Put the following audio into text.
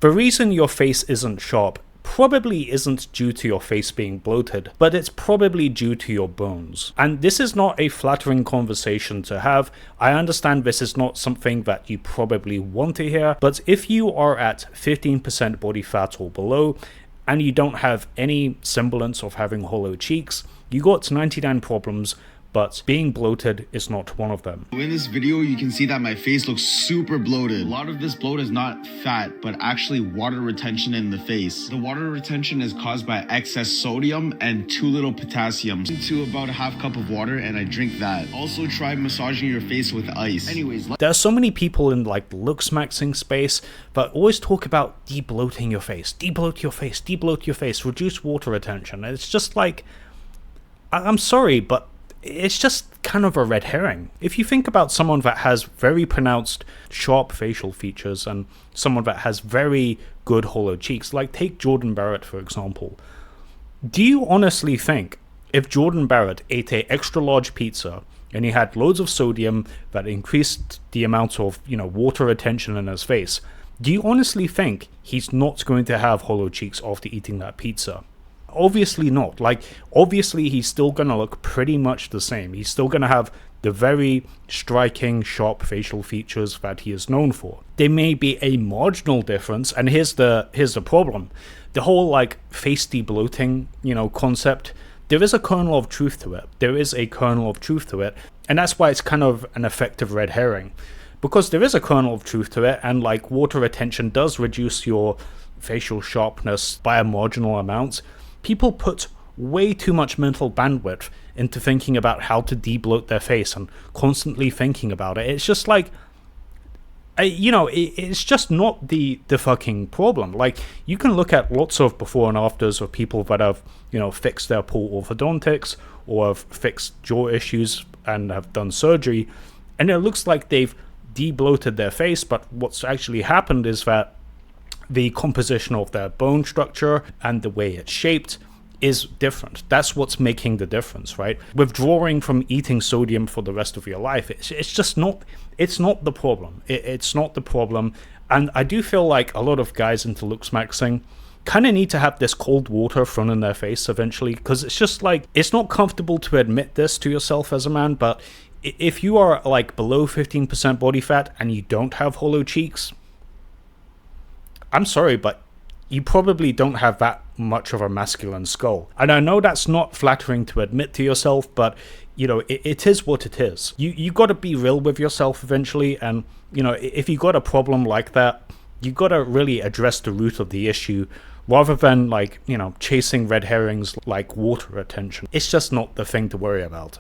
The reason your face isn't sharp probably isn't due to your face being bloated, but it's probably due to your bones. And this is not a flattering conversation to have. I understand this is not something that you probably want to hear, but if you are at 15% body fat or below, and you don't have any semblance of having hollow cheeks, you got 99 problems, but being bloated is not one of them. In this video, you can see that my face looks super bloated. A lot of this bloat is not fat, but actually water retention in the face. The water retention is caused by excess sodium and too little potassium. To about a half cup of water, and I drink that. Also try massaging your face with ice. Anyways, there are so many people in like the looks maxing space that always talk about debloating your face, debloat your face, debloat your face, reduce water retention. And it's just like, I'm sorry, but it's just kind of a red herring. If you think about someone that has very pronounced sharp facial features and someone that has very good hollow cheeks, like take Jordan Barrett for example, do you honestly think if Jordan Barrett ate a extra large pizza and he had loads of sodium that increased the amount of, water retention in his face, do you honestly think he's not going to have hollow cheeks after eating that pizza? Obviously not. Like, obviously he's still gonna look pretty much the same. He's still gonna have the very striking, sharp facial features that he is known for. There may be a marginal difference, and here's the problem. The whole like face debloating, concept, there is a kernel of truth to it. There is a kernel of truth to it, and that's why it's kind of an effective red herring. Because there is a kernel of truth to it, and like water retention does reduce your facial sharpness by a marginal amount. People put way too much mental bandwidth into thinking about how to debloat their face and constantly thinking about it. It's just like, it's just not the fucking problem. Like, you can look at lots of before and afters of people that have, fixed their poor orthodontics or have fixed jaw issues and have done surgery, and it looks like they've debloated their face, but what's actually happened is that the composition of their bone structure and the way it's shaped is different. That's what's making the difference, right? Withdrawing from eating sodium for the rest of your life, it's just not, it's not the problem. It's not the problem. And I do feel like a lot of guys into looks maxing kind of need to have this cold water thrown in their face eventually, because it's just like, it's not comfortable to admit this to yourself as a man, but if you are like below 15% body fat and you don't have hollow cheeks, I'm sorry, but you probably don't have that much of a masculine skull. And I know that's not flattering to admit to yourself, but, it is what it is. You got to be real with yourself eventually, and, if you got a problem like that, you got to really address the root of the issue, rather than, like, chasing red herrings like water retention. It's just not the thing to worry about.